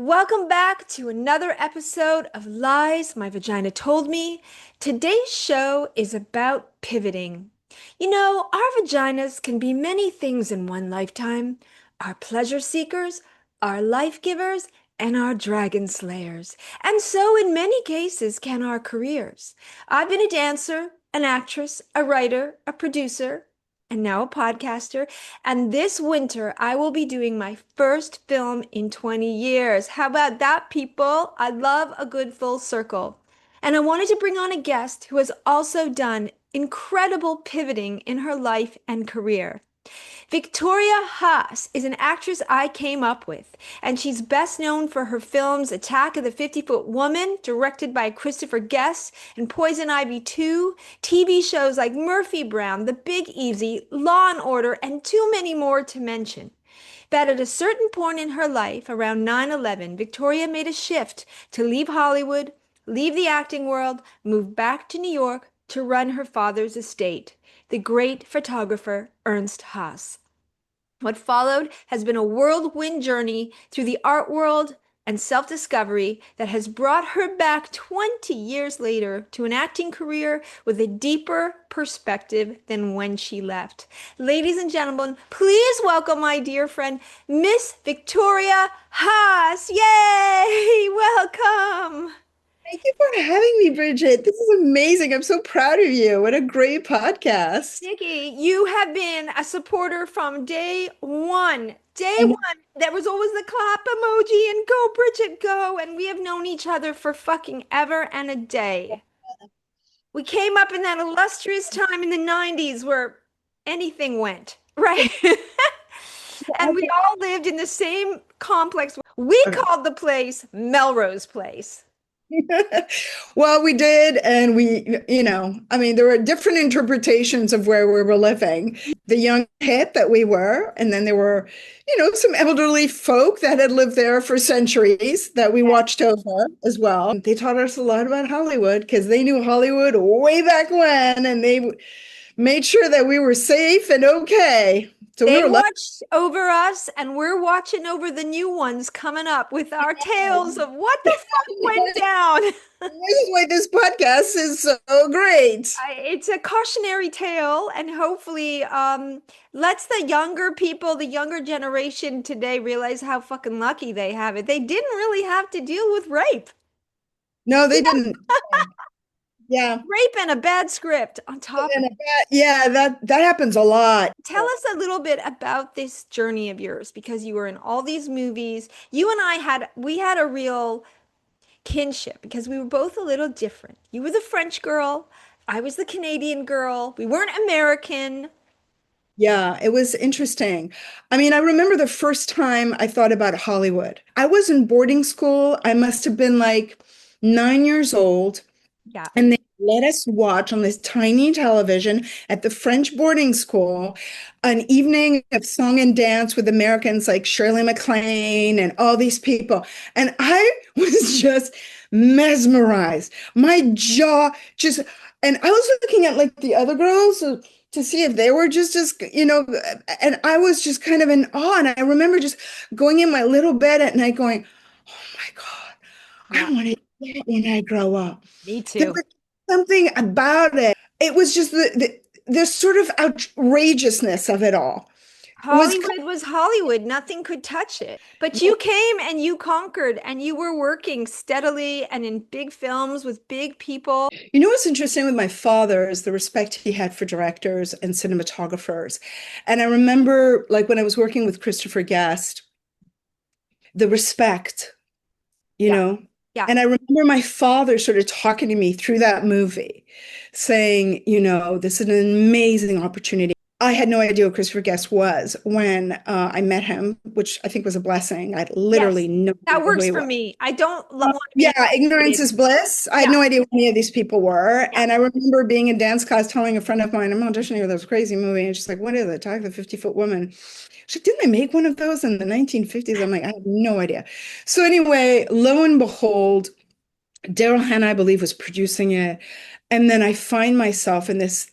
Welcome back to another episode of Lies My Vagina Told Me. Today's show is about pivoting. You know, our vaginas can be many things in one lifetime. Our pleasure seekers, our life givers, and our dragon slayers. And so in many cases can our careers. I've been a dancer, an actress, a writer, a producer, and now a podcaster. And this winter, I will be doing my first film in 20 years. How about that, people? I love a good full circle. And I wanted to bring on a guest who has also done incredible pivoting in her life and career. Victoria Haas is an actress I came up with, and she's best known for her films Attack of the 50-Foot Woman, directed by Christopher Guest, and Poison Ivy 2, TV shows like Murphy Brown, The Big Easy, Law and Order, and too many more to mention. But at a certain point in her life, around 9/11, Victoria made a shift to leave Hollywood, leave the acting world, move back to New York to run her father's estate, the great photographer Ernst Haas. What followed has been a whirlwind journey through the art world and self-discovery that has brought her back 20 years later to an acting career with a deeper perspective than when she left. Ladies and gentlemen, please welcome my dear friend, Miss Victoria Haas. Yay! Welcome. Thank you for having me, Bridget. This is amazing. I'm so proud of you. What a great podcast. Nikki, you have been a supporter from day one. Day And one, there was always the clap emoji and go, Bridget, go. And we have known each other for fucking ever and a day. We came up in that illustrious time in the 90s where anything went, right? And we all lived in the same complex. We called the place Melrose Place. well, we did, and I mean, there were different interpretations of where we were living. The young hip that we were, and then there were, some elderly folk that had lived there for centuries that we watched over as well. They taught us a lot about Hollywood because they knew Hollywood way back when, and they made sure that we were safe and okay. So we They were lucky. watched over us, and we're watching over the new ones coming up with our tales of what the fuck went down. This is why this podcast is so great. It's a cautionary tale, and hopefully, lets the younger people, the younger generation today realize how fucking lucky they have it. They didn't really have to deal with rape. No, they didn't. Yeah. Rape and a bad script on top of And it. yeah, that happens a lot. Tell us a little bit about this journey of yours because you were in all these movies. You and we had a real kinship because we were both a little different. You were the French girl, I was the Canadian girl. We weren't American. Yeah, it was interesting. I mean, I remember the first time I thought about Hollywood. I was in boarding school. I must have been like 9 years old. Yeah. And they let us watch on this tiny television at the French boarding school an evening of song and dance with Americans like Shirley MacLaine and all these people. And I was just mesmerized. My jaw just, and I was looking at like the other girls to see if they were just as, and I was just kind of in awe. And I remember just going in my little bed at night going, oh my God, Yeah, I want to do that when I grow up. me There too. was something about it. It was just the sort of outrageousness of it all. It was Hollywood was Hollywood. Nothing could touch it. But you came and you conquered and you were working steadily and in big films with big people. what's interesting with my father is the respect he had for directors and cinematographers. And I remember like when I was working with Christopher Guest, the respect, you Yeah, know. yeah. And I remember my father sort of talking to me through that movie, saying, this is an amazing opportunity. I had no idea what Christopher Guest was when I met him, which I think was a blessing. I had Yes. literally no That idea who works he for was. me. I don't want to be Yeah, ignorance intimidated. is bliss. I had Yeah, no idea who any of these people were. yeah. And I remember being in dance class telling a friend of mine, I'm auditioning for this crazy movie. And she's like, what is it? Attack of the 50-Foot Woman. She's like, didn't they make one of those in the 1950s? I'm like, I have no idea. So anyway, lo and behold, Daryl Hannah, I believe, was producing it. And then I find myself in this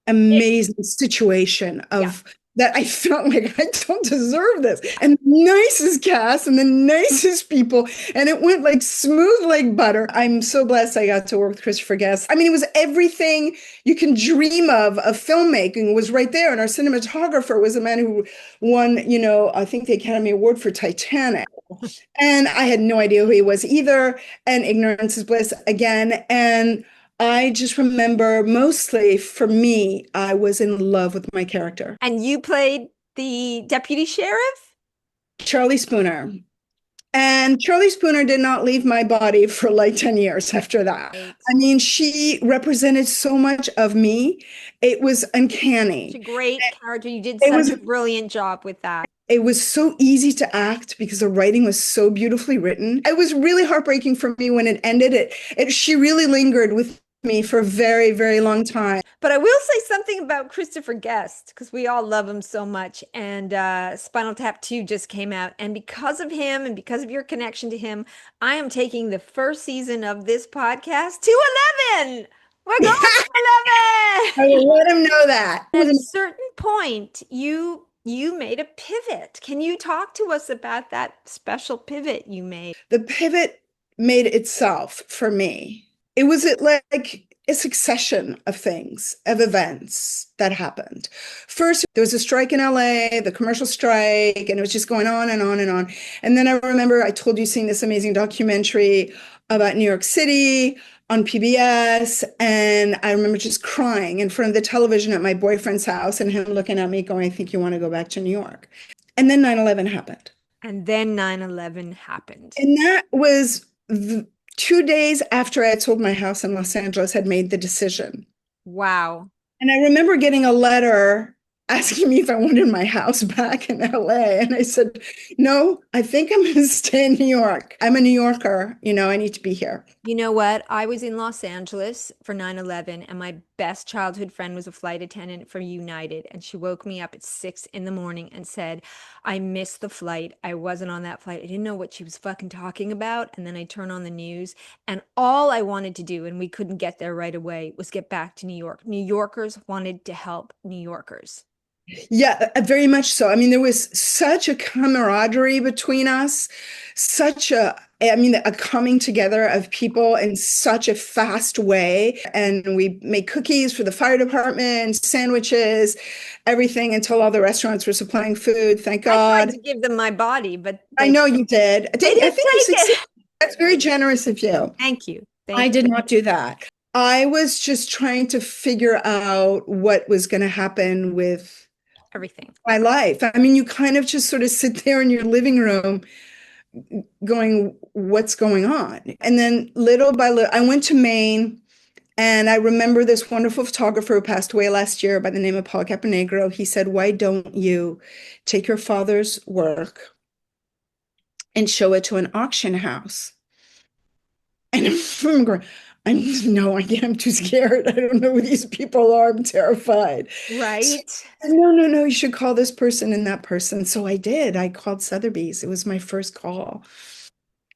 It- amazing situation yeah. of that I felt like I don't deserve this. And the nicest cast and the nicest people. And it went like smooth like butter. I'm so blessed I got to work with Christopher Guest. I mean, it was everything you can dream of filmmaking was right there. And our cinematographer was a man who won, I think the Academy Award for Titanic. And I had no idea who he was either. And ignorance is bliss again. And I just remember mostly for me, I was in love with my character, And you played the deputy sheriff? Charlie Spooner. And Charlie Spooner did not leave my body for like 10 years after that. Right. I mean, she represented so much of me. It was Such a uncanny. great character. You did It such was a brilliant job with that. it was so easy to act because the writing was so beautifully written. It was really heartbreaking for me when it ended. She really lingered with me for a very, very long time. But I will say something about Christopher Guest because we all love him so much. And Spinal Tap 2 just came out. And because of him and because of your connection to him, I am taking the first season of this podcast to 11. We're going to I 11. will let him know that. It At a was certain point, you made a pivot. Can you talk to us about that special pivot you made? the pivot made itself for me. It was like a succession of things, of events that happened. First, there was a strike in LA, the commercial strike, and it was just going on and on and on. And then I remember I told you seeing this amazing documentary about New York City on PBS. And I remember just crying in front of the television at my boyfriend's house and him looking at me going, I think you want to go back to New York. And then 9/11 happened. And then 9/11 happened. And that was 2 days after I had sold my house in Los Angeles, had made the decision. Wow. And I remember getting a letter asking me if I wanted my house back in LA. And I said, no, I think I'm going to stay in New York. I'm a New Yorker. I need to be here. You know what? I was in Los Angeles for 9/11, and my best childhood friend was a flight attendant for United. And she woke me up at 6 in the morning and said, I missed the flight. I wasn't on that flight. I didn't know what she was fucking talking about. And then I turn on the news, and all I wanted to do, and we couldn't get there right away, was get back to New York. New Yorkers wanted to help New Yorkers. Yeah, very much so. I mean, there was such a camaraderie between us, a coming together of people in such a fast way. And we made cookies for the fire department, sandwiches, everything until all the restaurants were supplying food. Thank I tried God. to give them my body, but I know you did. they I didn't think you take succeeded. it. That's very generous of you. Thank you. I Thank did not do that. I was just trying to figure out what was going to happen with everything. my life. I mean, you kind of just sort of sit there in your living room going, what's going on? And then little by little, I went to Maine and I remember this wonderful photographer who passed away last year by the name of Paul Caponegro. He said, why don't you take your father's work and show it to an auction house? And I'm going, no, I can't. I'm too scared. I don't know who these people are. I'm terrified. So, Right? no, no, no, you should call this person and that person. So I did. I called Sotheby's. It was my first call.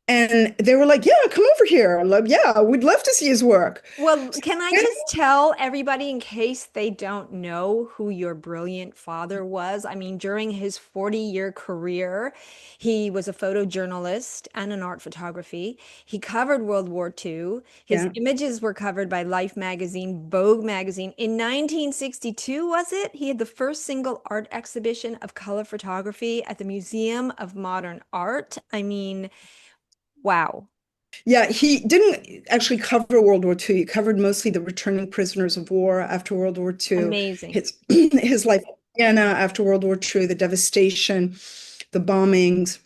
And they were like, yeah, come over here. Yeah, we'd love to see his work. Well, can I just tell everybody in case they don't know who your brilliant father was? I mean, during his 40-year career, he was a photojournalist and an art photography. He covered World War II. His Yeah. images were covered by Life magazine, Vogue magazine. In 1962, was it? He had the first single art exhibition of color photography at the Museum of Modern Art. I mean, wow. Yeah, he didn't actually cover World War II. He covered mostly the returning prisoners of war after World War II, Amazing. his life in Vienna after World War II, the devastation, the bombings.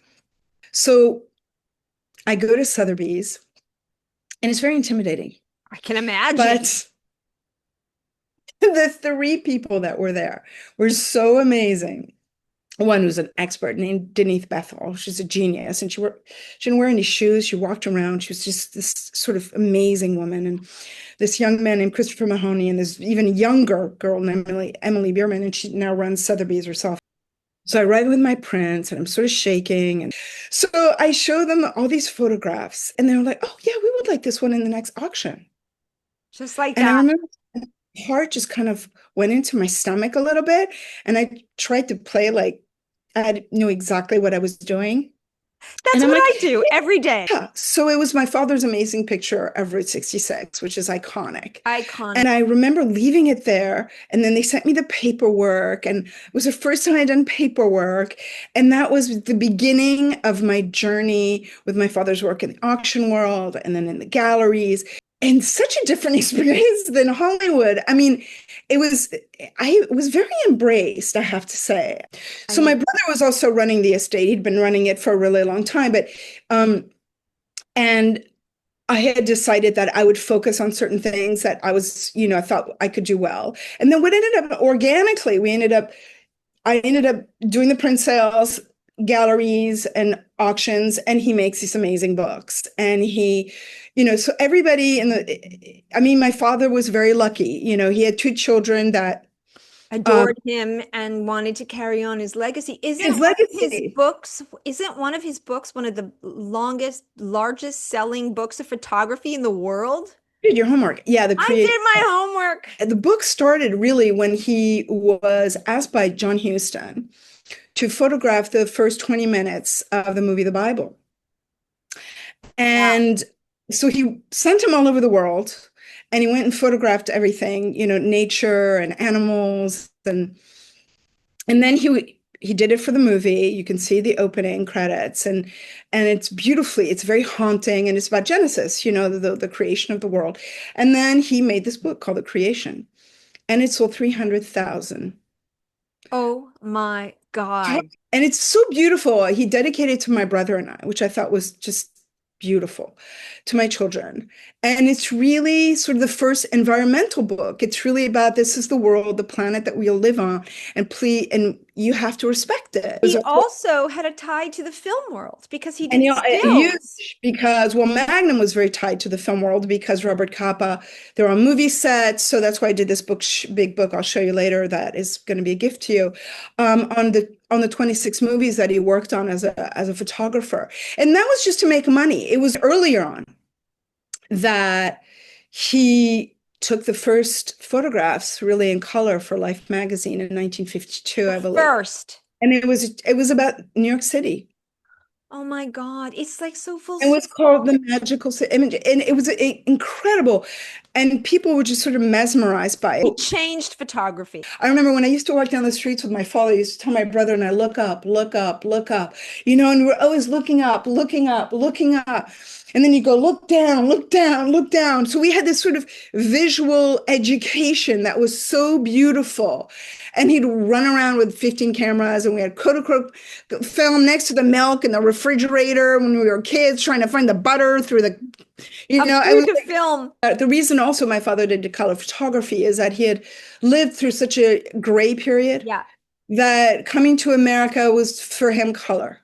So I go to Sotheby's, and it's very intimidating. I can imagine. But the three people that were there were so amazing. One was an expert named Denise Bethel. She's a genius, and she didn't wear any shoes. She walked around. She was just this sort of amazing woman. And this young man named Christopher Mahoney, and this even younger girl named Emily Bierman, and she now runs Sotheby's herself. So I arrive with my prints, and I'm sort of shaking. And so I show them all these photographs, and they're like, "Oh yeah, we would like this one in the next auction." Just like And I that. remember, heart just kind of went into my stomach a little bit. And I tried to play like I knew exactly what I was doing. And That's I'm what like, I do every day. yeah. So it was my father's amazing picture of Route 66, which is iconic. Iconic. And I remember leaving it there. And then they sent me the paperwork. And it was the first time I'd done paperwork. And that was the beginning of my journey with my father's work in the auction world and then in the galleries. And such a different experience than Hollywood. I mean, it was I was very embraced, I have to say. So my I brother was also running the estate. He'd been running it for a really long time, but um, and I had decided that I would focus on certain things that I thought I could do well. And then what ended up organically, I ended up doing the print sales, galleries, and auctions, and he makes these amazing books. And so everybody I mean, my father was very lucky. He had two children that, um, adored him and wanted to carry on his legacy. his legacy. Isn't one of his books one of the largest selling books of photography in the world? Did your homework. Yeah, the I creation. did my homework. The book started really when he was asked by John Huston to photograph the first 20 minutes of the movie The Bible. Wow. And so he sent him all over the world and he went and photographed everything, nature and animals and then he did it for the movie. You can see the opening credits and it's very haunting and it's about Genesis, the creation of the world. And then he made this book called The Creation and it sold 300,000. Oh my God. And it's so beautiful. He dedicated it to my brother and I, which I thought was just beautiful, to my children. And it's really sort of the first environmental book. It's really about this is the world, the planet that we'll live on, and you have to respect it. He also had a tie to the film world because he And did stills. huge because Magnum was very tied to the film world because Robert Capa, they're on movie sets, so that's why I did this big book I'll show you later that is going to be a gift to you, on the 26 movies that he worked on as a photographer, and that was just to make money. It was earlier on that he took the first photographs really in color for Life magazine in 1952, The I believe, first. and it was about New York City. Oh my God. It's like so full It was called circle. The Magical Image, and it was incredible. And people were just sort of mesmerized by it. He changed photography. I remember when I used to walk down the streets with my father, I used to tell my brother and I, look up, look up, look up, and we were always looking up, looking up, looking up. And then you go, look down, look down, look down. So we had this sort of visual education that was so beautiful. And he'd run around with 15 cameras, and we had Kodachrome film next to the milk in the refrigerator when we were kids trying to find the butter through the, I Through was the film. the reason also my father did color photography is that he had lived through such a gray period Yeah. that coming to America was for him color.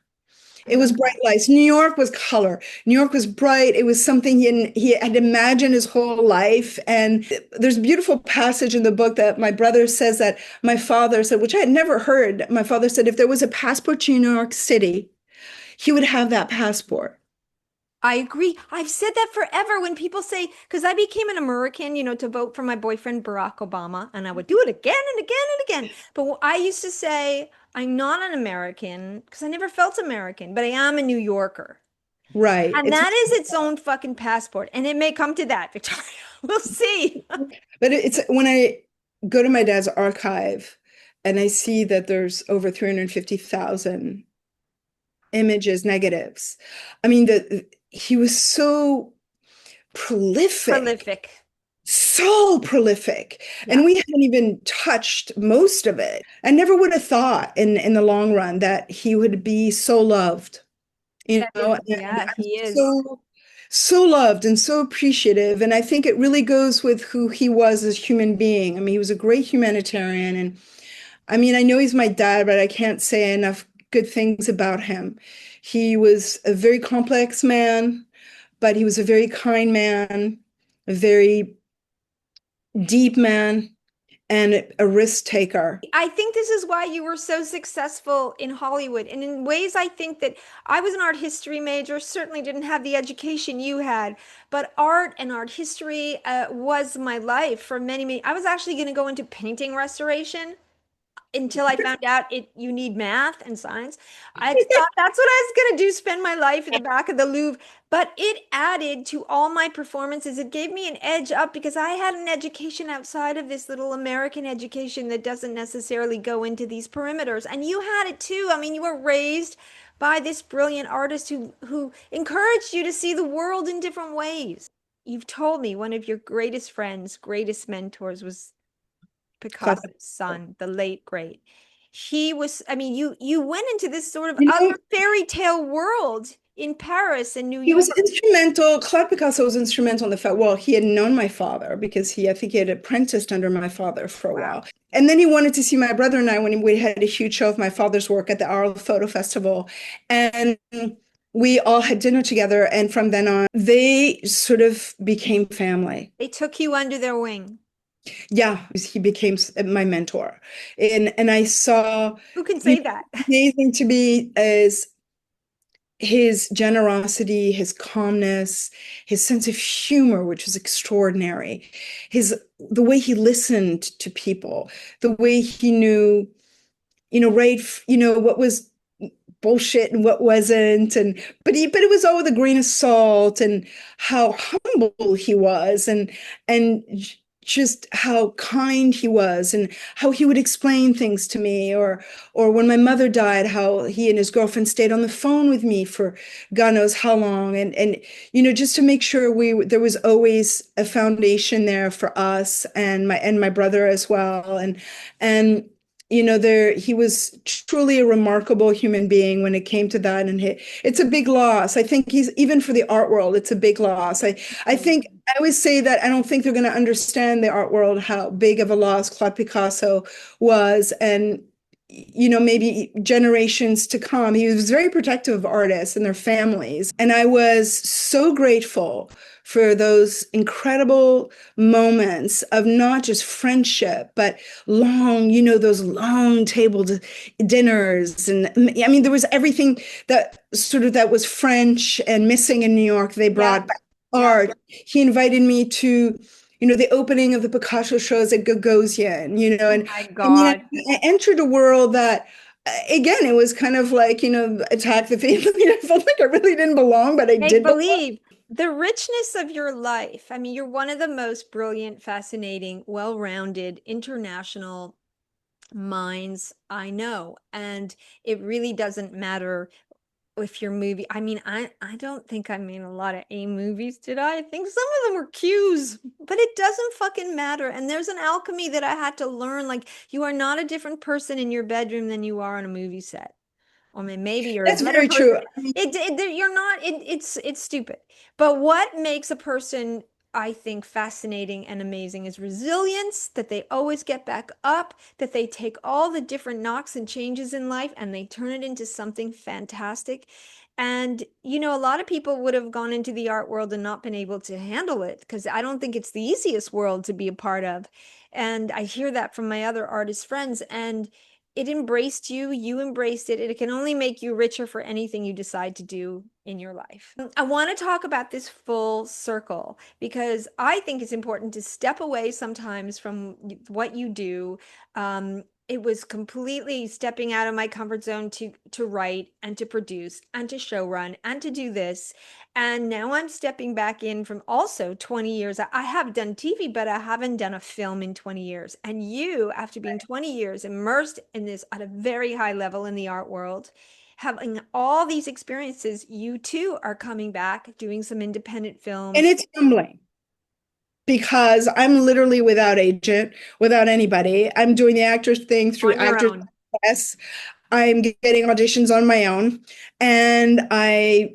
I It was love bright lights. New York was color. New York was bright. It was something he had imagined his whole life. And there's a beautiful passage in the book that my brother says that my father said, which I had never heard. My father said if there was a passport to New York City, he would have that passport. I agree. I've said that forever when people say, because I became an American, to vote for my boyfriend, Barack Obama, and I would do it again and again and again. But I used to say, I'm not an American because I never felt American, but I am a New Yorker. Right. And that is its own fucking passport. And it may come to that, Victoria. We'll see. But it's when I go to my dad's archive and I see that there's over 350,000 images, negatives. I mean, he was so prolific, Prolific. so prolific, Yeah. and we haven't even touched most of it. I never would have thought in the long run that he would be so loved, and Yeah, I'm he is. so loved and so appreciative. And I think it really goes with who he was as a human being. I mean, he was a great humanitarian, and I mean, I know he's my dad, but I can't say enough good things about him. He was a very complex man, but he was a very kind man, a very deep man, and a risk taker. I think this is why you were so successful in Hollywood. And in ways, I think that I was an art history major, certainly didn't have the education you had, but art and art history was my life for many, many. I was actually going to go into painting restoration until I found out you need math and science. I thought that's what I was going to do, spend my life at the back of the Louvre. But it added to all my performances. It gave me an edge up because I had an education outside of this little American education that doesn't necessarily go into these perimeters. And you had it too. I mean, you were raised by this brilliant artist who encouraged you to see the world in different ways. You've told me one of your greatest friends, greatest mentors was Club. Picasso's son, the late great. He was, I mean, you went into this sort of You know, other fairy tale world in Paris and New he was York. instrumental. Claude Picasso was instrumental in the fact, well, he had known my father because I think he had apprenticed under my father for a Wow. while. And then he wanted to see my brother and I when we had a huge show of my father's work at the Arles Photo Festival. And we all had dinner together. And from then on, they sort of became family. They took you under their wing. Yeah, he became my mentor. And I saw, Who can you say know, that? amazing to me as his generosity, his calmness, his sense of humor, which was extraordinary, the way he listened to people, the way he knew, right, what was bullshit and what wasn't, but it was all with a grain of salt, and how humble he was, and just how kind he was, and how he would explain things to me, or when my mother died, how he and his girlfriend stayed on the phone with me for God knows how long, and just to make sure there was always a foundation there for us and my brother as well, and he was truly a remarkable human being when it came to that. And it's a big loss. I think even for the art world, it's a big loss. I think Absolutely. I always say that I don't think they're going to understand the art world, how big of a loss Claude Picasso was. And, maybe generations to come. He was very protective of artists and their families. And I was so grateful for those incredible moments of not just friendship, but those long table dinners. And I mean, there was everything that was French and missing in New York. They Yeah. brought back Yeah. art. He invited me to, the opening of the Picasso shows at Gagosian, Oh and my I mean, God. I entered a world that, again, it was kind of like, attack the family. I felt like I really didn't belong, but I Make did belong. believe. The richness of your life. I mean, you're one of the most brilliant, fascinating, well-rounded, international minds I know. And it really doesn't matter if your movie, I mean, I don't think I made a lot of A movies, did I? I think some of them were Q's, but it doesn't fucking matter. And there's an alchemy that I had to learn. Like, you are not a different person in your bedroom than you are on a movie set. Or maybe you're a That's better very person. true. You're not, it's stupid. But what makes a person, I think, fascinating and amazing is resilience, that they always get back up, that they take all the different knocks and changes in life and they turn it into something fantastic. And, a lot of people would have gone into the art world and not been able to handle it because I don't think it's the easiest world to be a part of. And I hear that from my other artist friends. And it embraced you, you embraced it. It can only make you richer for anything you decide to do in your life. I want to talk about this full circle because I think it's important to step away sometimes from what you do. It was completely stepping out of my comfort zone to write and to produce and to show run and to do this. And now I'm stepping back in from also 20 years. I have done TV, but I haven't done a film in 20 years. And you, after being 20 years immersed in this at a very high level in the art world, having all these experiences, you too are coming back, doing some independent And films it's humbling because I'm literally without agent, without anybody. I'm doing the actors thing through on your Actors own. Access. I'm getting auditions on my own. And I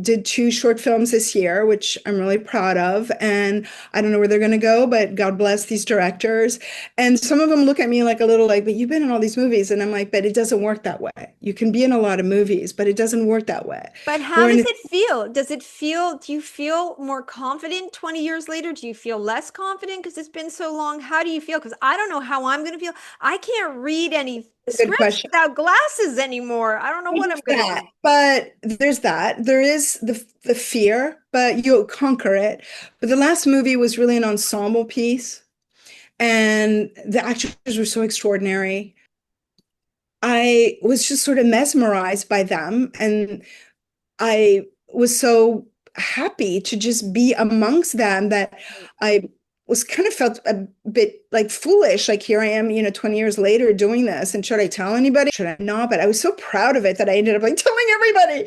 did two short films this year, which I'm really proud of. And I don't know where they're going to go, but God bless these directors. And some of them look at me like a little like, but you've been in all these movies. And I'm like, but it doesn't work that way. You can be in a lot of movies, but it doesn't work that way. But how We're in does a it feel? Do you feel more confident 20 years later? Do you feel less confident because it's been so long? How do you feel? Because I don't know how I'm going to feel. I can't read any good scripts question. without glasses anymore. I don't know what I'm There's going to that, do. but there's that. There is the fear, but you'll conquer it. But the last movie was really an ensemble piece, and the actors were so extraordinary. I was just sort of mesmerized by them, and I was so happy to just be amongst them that I was kind of felt a bit like foolish. Like here I am, 20 years later doing this. And should I tell anybody? Should I not? But I was so proud of it that I ended up like telling everybody,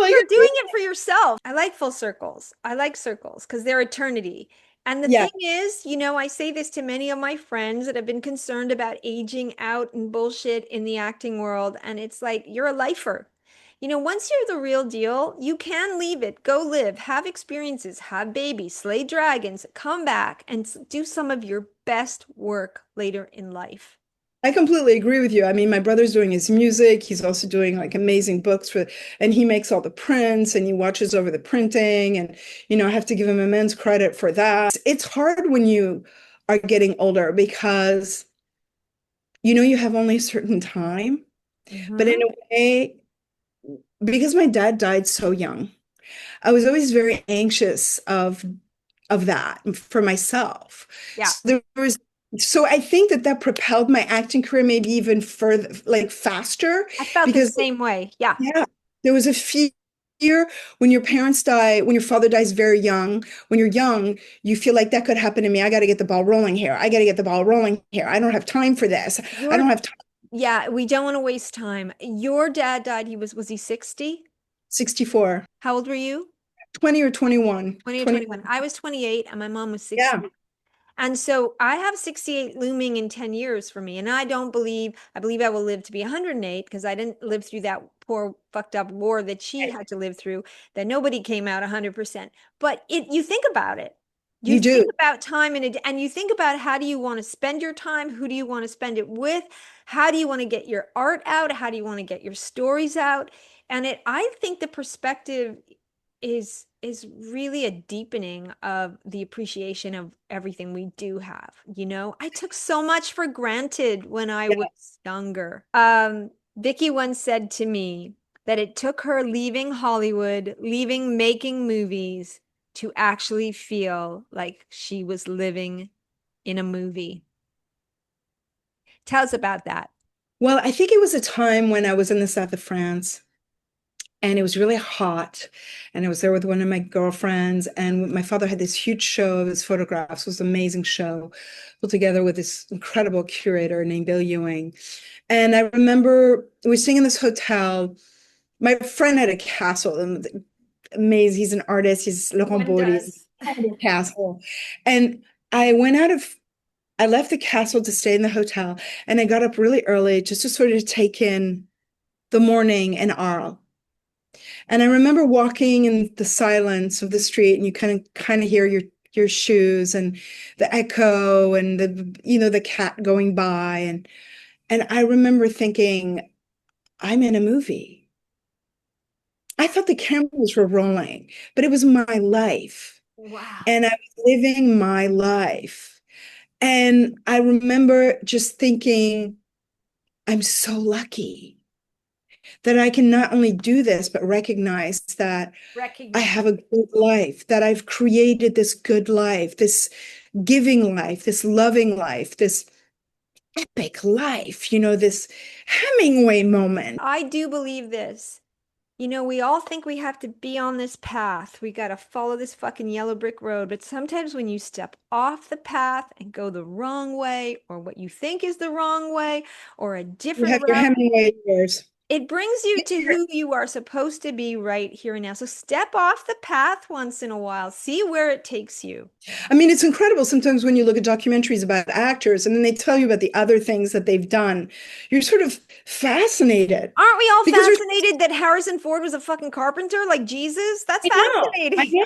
like, You're doing it for yourself. I like full circles. I like circles because they're eternity. And the yeah, thing is, I say this to many of my friends that have been concerned about aging out and bullshit in the acting world. And it's like, you're a lifer. Once you're the real deal, you can leave it, go live, have experiences, have babies, slay dragons, come back and do some of your best work later in life. I completely agree with you. I mean, my brother's doing his music. He's also doing like amazing books and he makes all the prints and he watches over the printing. And, I have to give him immense credit for that. It's hard when you are getting older because you have only a certain time, but in Hmm. a way, because my dad died so young, I was always very anxious of that for myself. Yeah, So I think that propelled my acting career maybe even further, like faster, I felt the because same way. Yeah. yeah, there was a fear when your parents die, when your father dies very young. When you're young, you feel like that could happen to me. I got to get the ball rolling here. I got to get the ball rolling here. I don't have time for this. I Your don't have time. Yeah, we don't want to waste time. Your dad died, was he 60? 64, How old were you? 20 or 21, 20 or 20. 21. I was 28 and my mom was Yeah, 60. And so I have 68 looming in 10 years for me. And I believe I will live to be 108 because I didn't live through that poor fucked up war that she had to live through, that nobody came out 100%. But you think about it. You you do. think about time and you think about how do you want to spend your time? Who do you want to spend it with? How do you want to get your art out? How do you want to get your stories out? I think the perspective is really a deepening of the appreciation of everything we do have. I took so much for granted when I Yeah. was younger. Vicky once said to me that it took her leaving Hollywood, leaving making movies to actually feel like she was living in a movie. Tell us about that. Well, I think it was a time when I was in the south of France and it was really hot. And I was there with one of my girlfriends, and my father had this huge show of his photographs. It was an amazing show, put together with this incredible curator named Bill Ewing. And I remember we were staying in this hotel. My friend had a castle, and amazing. He's an artist. He's Laurent One Baudy. does. Castle. And I went out of I left the castle to stay in the hotel, and I got up really early just to sort of take in the morning in Arles. And I remember walking in the silence of the street, and you kind of hear your shoes and the echo and the cat going by, and I remember thinking, I'm in a movie. I thought the cameras were rolling, but it was my life, Wow. and I was living my life. And I remember just thinking, I'm so lucky that I can not only do this, but recognize that I Recognize. have a good life, that I've created this good life, this giving life, this loving life, this epic life, this Hemingway moment. I do believe this. We all think we have to be on this path. We got to follow this fucking yellow brick road. But sometimes when you step off the path and go the wrong way, or what you think is the wrong way, or a You different have your route, Hemingway years. It brings you to who you are supposed to be right here and now. So step off the path once in a while. See where it takes you. I mean, it's incredible sometimes when you look at documentaries about actors and then they tell you about the other things that they've done. You're sort of fascinated Aren't we all because there's, fascinated that Harrison Ford was a fucking carpenter like Jesus? That's I know, I fascinating. know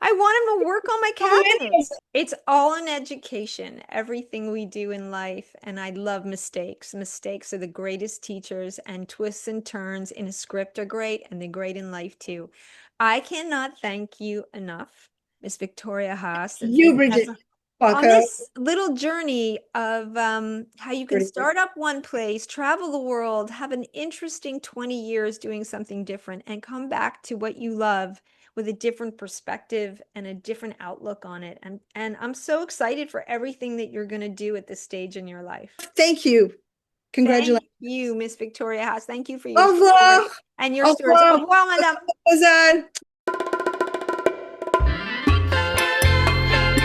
I want him to work on my so many of cabinets. It's all an education, everything we do in life. And I love mistakes. Mistakes are the greatest teachers, and twists and turns in a script are great, and they're great in life too. I cannot thank you enough, Miss Victoria Haas, for you, taking us Brigitte on Bako. this little journey of how you can start up one place, travel the world, have an interesting 20 years doing something different, and come back to what you love with a different perspective and a different outlook on it. And I'm so excited for everything that you're going to do at this stage in your life. Thank you. Thank Congratulations. you, Miss Victoria Haas. Thank you for Au your revoir. story and your Au stories. Au revoir. revoir, madame. Lausanne.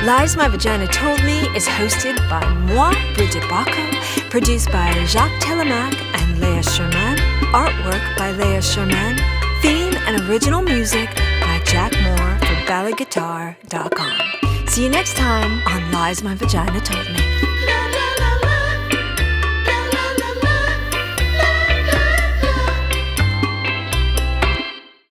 Lies My Vagina Told Me is hosted by moi, Brigitte Bako, produced by Jacques Telemac and Leah Sherman, artwork by Leah Sherman, theme and original music by Jack Moore for balladguitar.com. See you next time on Lies My Vagina Told Me.